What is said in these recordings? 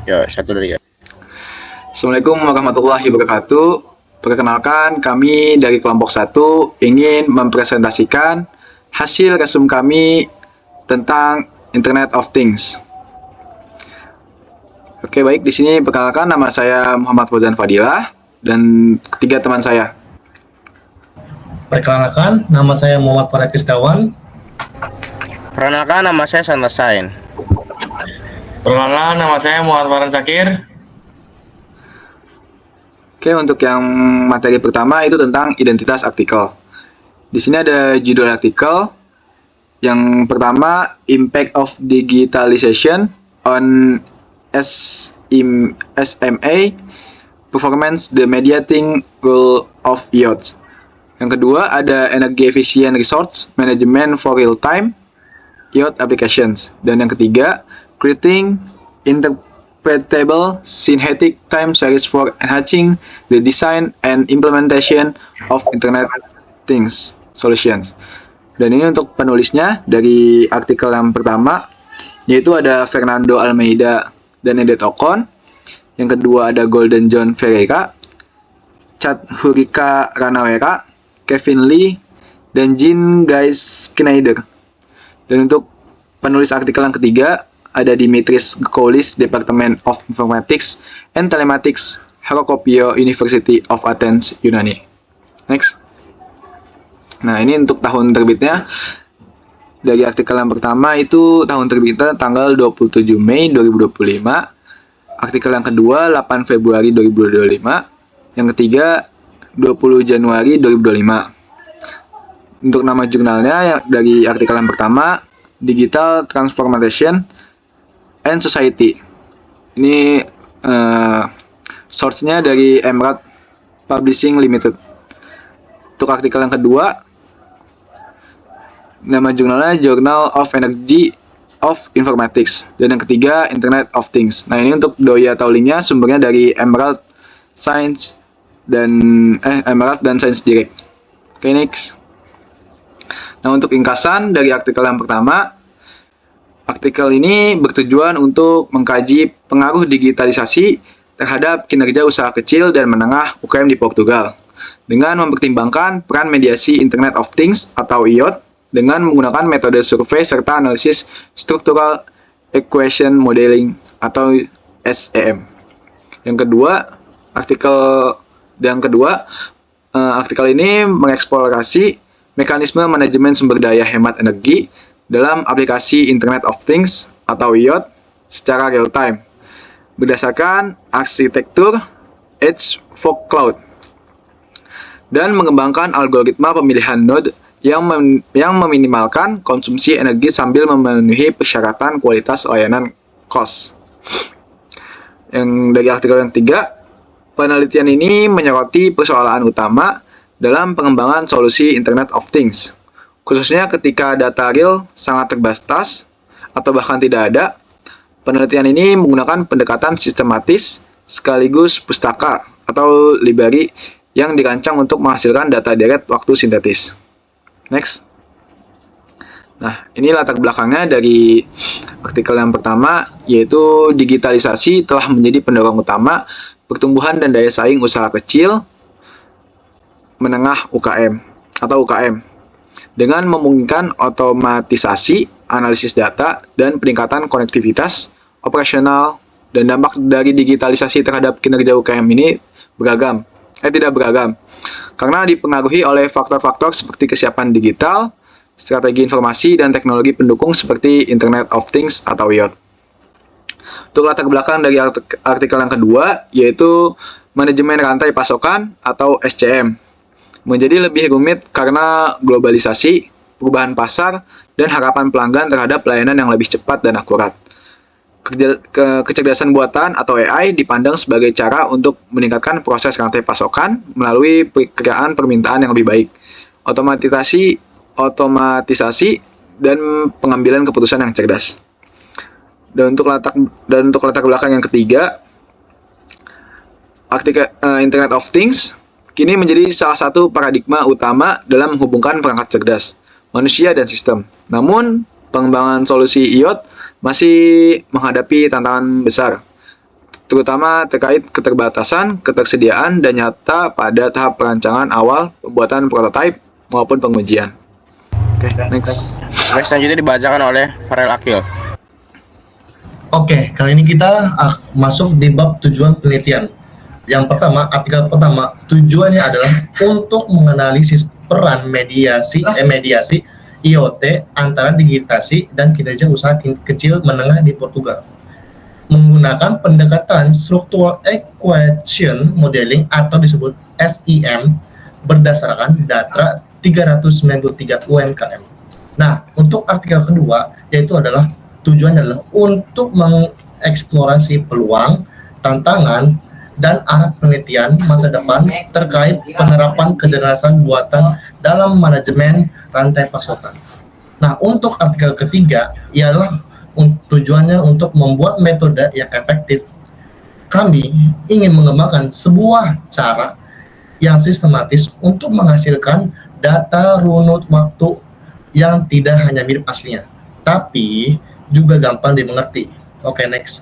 Yo, 1, 2, 3. Assalamualaikum warahmatullahi wabarakatuh. Perkenalkan, kami dari kelompok 1 ingin mempresentasikan hasil resum kami tentang Internet of Things. Oke, baik. Di sini perkenalkan, nama saya Muhammad Fauzan Fadilah dan ketiga teman saya. Perkenalkan, nama saya Muhammad Farah Kistawan. Perkenalkan, nama saya Santa Sain. Perkenalkan, nama saya Muhammad Farhan Sakir. Oke, untuk yang materi pertama itu tentang identitas artikel. Di sini ada judul artikel. Yang pertama, Impact of Digitalization on SMA Performance the Mediating Role of IoT. Yang kedua, ada Energy Efficient Resource Management for Real-Time IoT Applications. Dan yang ketiga, Creating Interpretable Synthetic Time Series for Enhancing the Design and Implementation of Internet Things Solutions. Dan ini untuk penulisnya dari artikel yang pertama, yaitu ada Fernando Almeida dan Edet Ocon. Yang kedua ada Golden John Ferreira, Chad Hurika Ranawera, Kevin Lee, dan Jean Guys Schneider. Dan untuk penulis artikel yang ketiga ada Dimitris Gekoulis, Department of Informatics and Telematics, Harokopio University of Athens, Yunani. Next. Nah, ini untuk tahun terbitnya. Dari artikel yang pertama itu tahun terbitnya tanggal 27 Mei 2025. Artikel yang kedua 8 Februari 2025. Yang ketiga 20 Januari 2025. Untuk nama jurnalnya dari artikel yang pertama, Digital Transformation and Society. Ini source-nya dari Emerald Publishing Limited. Untuk artikel yang kedua, nama jurnalnya Journal of Energy of Informatics. Dan yang ketiga, Internet of Things. Nah, ini untuk doi atau linknya sumbernya dari Emerald dan Science Direct. Oke, next. Nah, untuk ringkasan dari artikel yang pertama, artikel ini bertujuan untuk mengkaji pengaruh digitalisasi terhadap kinerja usaha kecil dan menengah UKM di Portugal dengan mempertimbangkan peran mediasi Internet of Things atau IoT dengan menggunakan metode survei serta analisis Structural Equation Modeling atau SEM. Yang kedua, artikel ini mengeksplorasi mekanisme manajemen sumber daya hemat energi dalam aplikasi Internet of Things atau IoT secara real time berdasarkan arsitektur Edge Fog Cloud dan mengembangkan algoritma pemilihan node yang meminimalkan konsumsi energi sambil memenuhi persyaratan kualitas layanan cost. Yang dari artikel yang ketiga, penelitian ini menyoroti persoalan utama dalam pengembangan solusi Internet of Things, khususnya ketika data real sangat terbatas atau bahkan tidak ada. Penelitian ini menggunakan pendekatan sistematis sekaligus pustaka atau library yang dirancang untuk menghasilkan data deret waktu sintetis. Next. Nah, ini latar belakangnya dari artikel yang pertama, yaitu digitalisasi telah menjadi pendorong utama pertumbuhan dan daya saing usaha kecil menengah UKM atau UKM dengan memungkinkan otomatisasi, analisis data, dan peningkatan konektivitas operasional. Dan dampak dari digitalisasi terhadap kinerja UKM ini tidak beragam, karena dipengaruhi oleh faktor-faktor seperti kesiapan digital, strategi informasi, dan teknologi pendukung seperti Internet of Things atau IoT. Untuk latar belakang dari artikel yang kedua, yaitu manajemen rantai pasokan atau SCM, menjadi lebih rumit karena globalisasi, perubahan pasar, dan harapan pelanggan terhadap layanan yang lebih cepat dan akurat. Kecerdasan buatan atau AI dipandang sebagai cara untuk meningkatkan proses rantai pasokan melalui perkiraan permintaan yang lebih baik, otomatisasi, dan pengambilan keputusan yang cerdas. Dan untuk latar belakang yang ketiga, Internet of Things kini menjadi salah satu paradigma utama dalam menghubungkan perangkat cerdas, manusia, dan sistem. Namun, pengembangan solusi IoT masih menghadapi tantangan besar, terutama terkait keterbatasan, ketersediaan, dan nyata pada tahap perancangan awal, pembuatan prototipe, maupun pengujian. Oke, next. Baik, selanjutnya dibacakan oleh Farel Akil. Oke, kali ini kita masuk di bab tujuan penelitian. Yang pertama, artikel pertama, tujuannya adalah untuk menganalisis peran mediasi IoT antara digitasi dan kinerja usaha kecil menengah di Portugal. Menggunakan pendekatan Structural Equation Modeling atau disebut SEM berdasarkan data 393 UMKM. Nah, untuk artikel kedua, yaitu adalah tujuannya adalah untuk mengeksplorasi peluang, tantangan, dan arah penelitian masa depan terkait penerapan kecerdasan buatan dalam manajemen rantai pasokan. Nah, untuk artikel ketiga ialah tujuannya untuk membuat metode yang efektif. Kami ingin mengembangkan sebuah cara yang sistematis untuk menghasilkan data runut waktu yang tidak hanya mirip aslinya, tapi juga gampang dimengerti. Oke, next.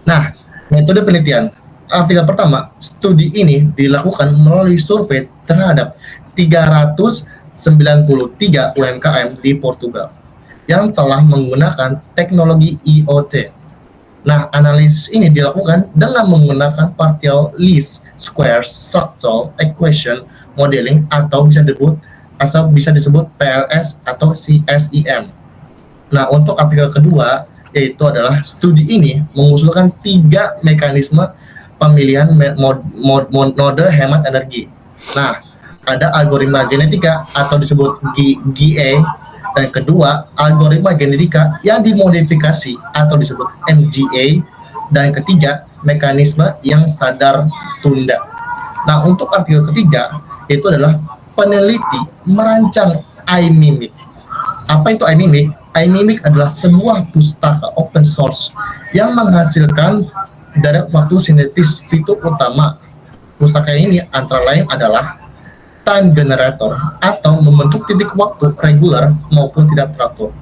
Nah, metode penelitian. Artikel pertama, studi ini dilakukan melalui survei terhadap 393 UMKM di Portugal yang telah menggunakan teknologi IoT. Nah, analisis ini dilakukan dengan menggunakan partial least squares structural equation modeling atau bisa disebut PLS atau CSEM. Nah, untuk artikel kedua yaitu adalah studi ini mengusulkan 3 mekanisme pemilihan mode hemat energi. Nah, ada algoritma genetika atau disebut GA, dan kedua algoritma genetika yang dimodifikasi atau disebut MGA, dan ketiga mekanisme yang sadar tunda. Nah, untuk artikel ketiga itu adalah peneliti merancang iMimic. Apa itu iMimic? iMimic adalah sebuah pustaka open source yang menghasilkan direct waktu sintetis fitur utama. Pustaka ini antara lain adalah time generator atau membentuk titik waktu reguler maupun tidak teratur.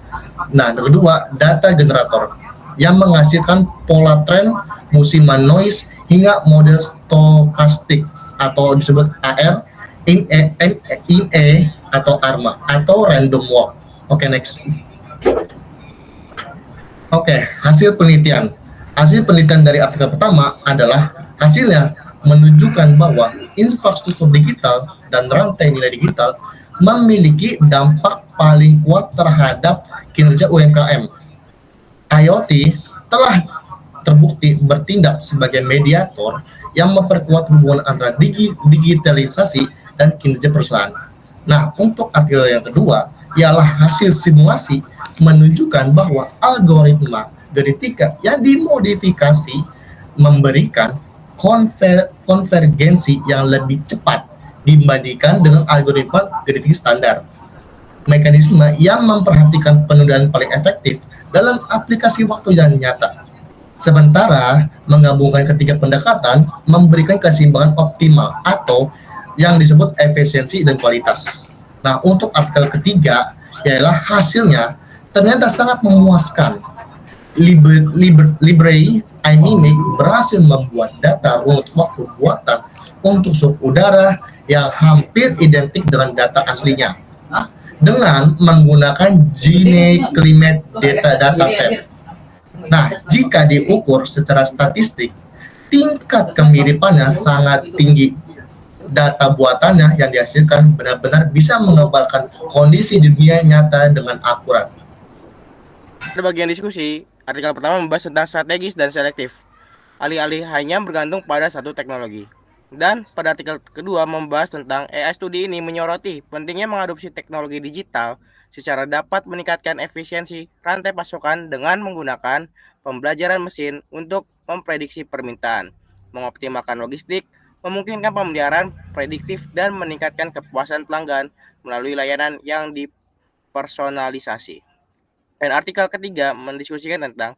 Nah, yang kedua, data generator yang menghasilkan pola tren, musiman noise, hingga model stokastik atau disebut AR, INE atau ARMA atau random walk. Oke, next. Oke, hasil penelitian. Hasil penelitian dari artikel pertama adalah hasilnya menunjukkan bahwa infrastruktur digital dan rantai nilai digital memiliki dampak paling kuat terhadap kinerja UMKM. IoT telah terbukti bertindak sebagai mediator yang memperkuat hubungan antara digitalisasi dan kinerja perusahaan. Nah, untuk artikel yang kedua ialah hasil simulasi menunjukkan bahwa algoritma genetika yang dimodifikasi memberikan konvergensi yang lebih cepat dibandingkan dengan algoritma genetik standar. Mekanisme yang memperhatikan penundaan paling efektif dalam aplikasi waktu yang nyata. Sementara menggabungkan ketiga pendekatan memberikan keseimbangan optimal atau yang disebut efisiensi dan kualitas. Nah, untuk artikel ketiga ialah hasilnya ternyata sangat memuaskan. Library iMimic berhasil membuat data runut waktu buatan untuk suhu udara yang hampir identik dengan data aslinya dengan menggunakan Gene Climate Dataset. Nah, jika diukur secara statistik, tingkat kemiripannya sangat tinggi. Data buatannya yang dihasilkan benar-benar bisa menggambarkan kondisi dunia nyata dengan akurat. Pada bagian diskusi, artikel pertama membahas tentang strategis dan selektif, alih-alih hanya bergantung pada satu teknologi. Dan pada artikel kedua membahas tentang AI studi ini menyoroti pentingnya mengadopsi teknologi digital secara dapat meningkatkan efisiensi rantai pasokan dengan menggunakan pembelajaran mesin untuk memprediksi permintaan, mengoptimalkan logistik, memungkinkan pemeliharaan prediktif, dan meningkatkan kepuasan pelanggan melalui layanan yang dipersonalisasi. Dan artikel ketiga mendiskusikan tentang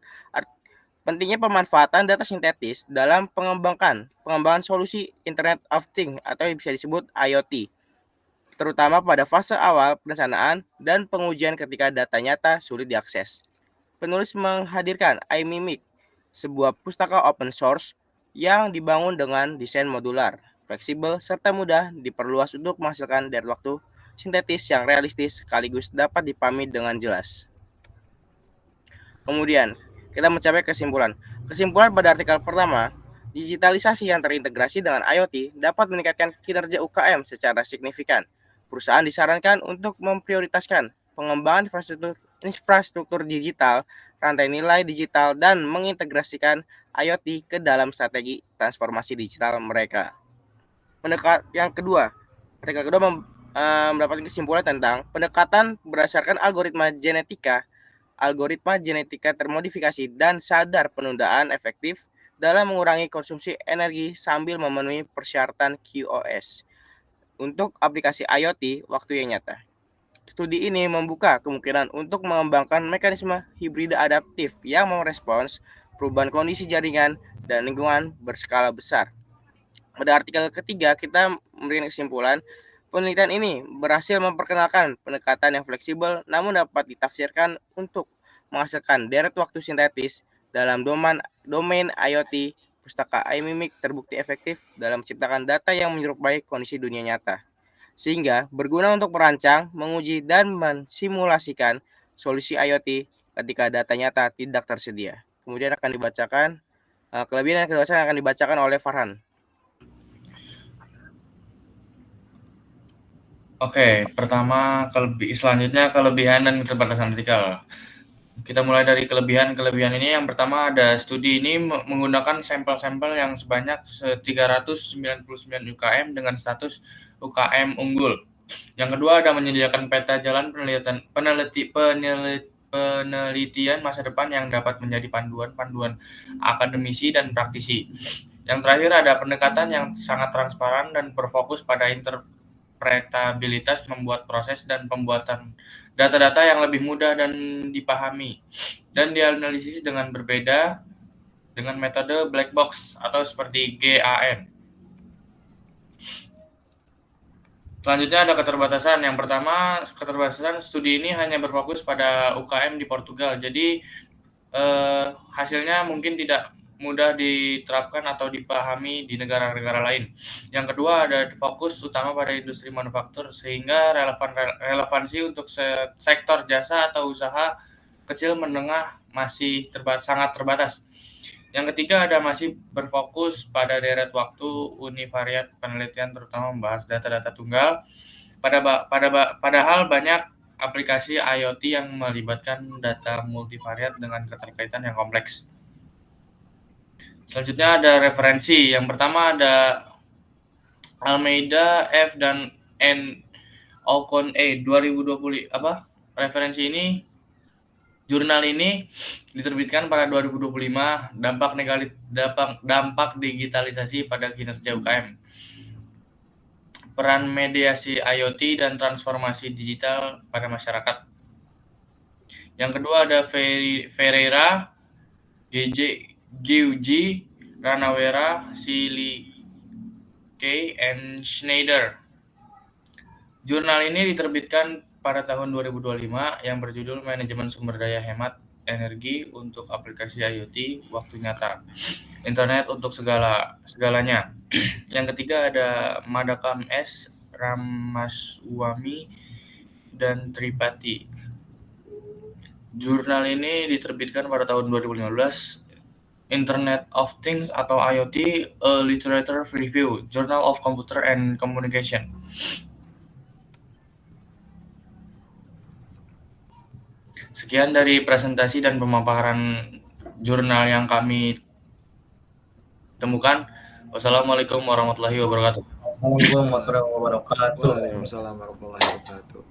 pentingnya pemanfaatan data sintetis dalam pengembangan solusi Internet of Things atau yang bisa disebut IoT, terutama pada fase awal perencanaan dan pengujian ketika data nyata sulit diakses. Penulis menghadirkan iMimic sebuah pustaka open source yang dibangun dengan desain modular, fleksibel, serta mudah diperluas untuk menghasilkan deret waktu sintetis yang realistis sekaligus dapat dipahami dengan jelas. Kemudian, kita mencapai kesimpulan. Kesimpulan pada artikel pertama, digitalisasi yang terintegrasi dengan IoT dapat meningkatkan kinerja UKM secara signifikan. Perusahaan disarankan untuk memprioritaskan pengembangan infrastruktur digital, rantai nilai digital, dan mengintegrasikan IoT ke dalam strategi transformasi digital mereka. Yang kedua, artikel kedua mendapatkan kesimpulan tentang pendekatan berdasarkan algoritma genetika termodifikasi dan sadar penundaan efektif dalam mengurangi konsumsi energi sambil memenuhi persyaratan QoS. Untuk aplikasi IoT waktu yang nyata. Studi ini membuka kemungkinan untuk mengembangkan mekanisme hibrida adaptif yang merespons perubahan kondisi jaringan dan lingkungan berskala besar. Pada artikel ketiga, kita memberikan kesimpulan penelitian ini berhasil memperkenalkan pendekatan yang fleksibel namun dapat ditafsirkan untuk menghasilkan deret waktu sintetis dalam domain IoT. Pustaka iMimic terbukti efektif dalam menciptakan data yang menyerupai kondisi dunia nyata, sehingga berguna untuk merancang, menguji, dan mensimulasikan solusi IoT ketika data nyata tidak tersedia. Kemudian akan dibacakan kelebihan dan kedewasaan akan dibacakan oleh Farhan. Oke, pertama selanjutnya kelebihan dan keterbatasan artikel. Kita mulai dari kelebihan ini. Yang pertama ada studi ini menggunakan sampel-sampel yang sebanyak 399 UKM dengan status UKM unggul. Yang kedua ada menyediakan peta jalan penelitian masa depan yang dapat menjadi panduan akademisi dan praktisi. Yang terakhir ada pendekatan yang sangat transparan dan berfokus pada interpretabilitas, membuat proses dan pembuatan data-data yang lebih mudah dan dipahami dan dianalisis dengan berbeda dengan metode black box atau seperti GAN. Selanjutnya ada keterbatasan. Yang pertama, keterbatasan studi ini hanya berfokus pada UKM di Portugal. Jadi hasilnya mungkin tidak mudah diterapkan atau dipahami di negara-negara lain. Yang kedua ada fokus utama pada industri manufaktur sehingga relevansi untuk sektor jasa atau usaha kecil menengah masih sangat terbatas. Yang ketiga ada masih berfokus pada deret waktu univariat penelitian terutama membahas data-data tunggal. Padahal banyak aplikasi IoT yang melibatkan data multivariat dengan keterkaitan yang kompleks. Selanjutnya ada referensi. Yang pertama ada Almeida F dan N Ocon E 2020. Referensi ini, jurnal ini diterbitkan pada 2025. Dampak digitalisasi pada kinerja UKM. Peran mediasi IoT dan transformasi digital pada masyarakat. Yang kedua ada Ferreira, Giugi, Ranawera, Silly K, and Schneider. Jurnal ini diterbitkan pada tahun 2025 yang berjudul Manajemen Sumber Daya Hemat Energi untuk Aplikasi IoT Waktu Nyata, Internet untuk segalanya. Yang ketiga ada Madakam S, Ramaswamy, dan Tripathi. Jurnal ini diterbitkan pada tahun 2015. Internet of Things atau IoT, a Literature Review, Journal of Computer and Communication. Sekian dari presentasi dan pemaparan jurnal yang kami temukan. Wassalamualaikum warahmatullahi wabarakatuh. Assalamualaikum warahmatullahi wabarakatuh. Waalaikumsalam warahmatullahi wabarakatuh.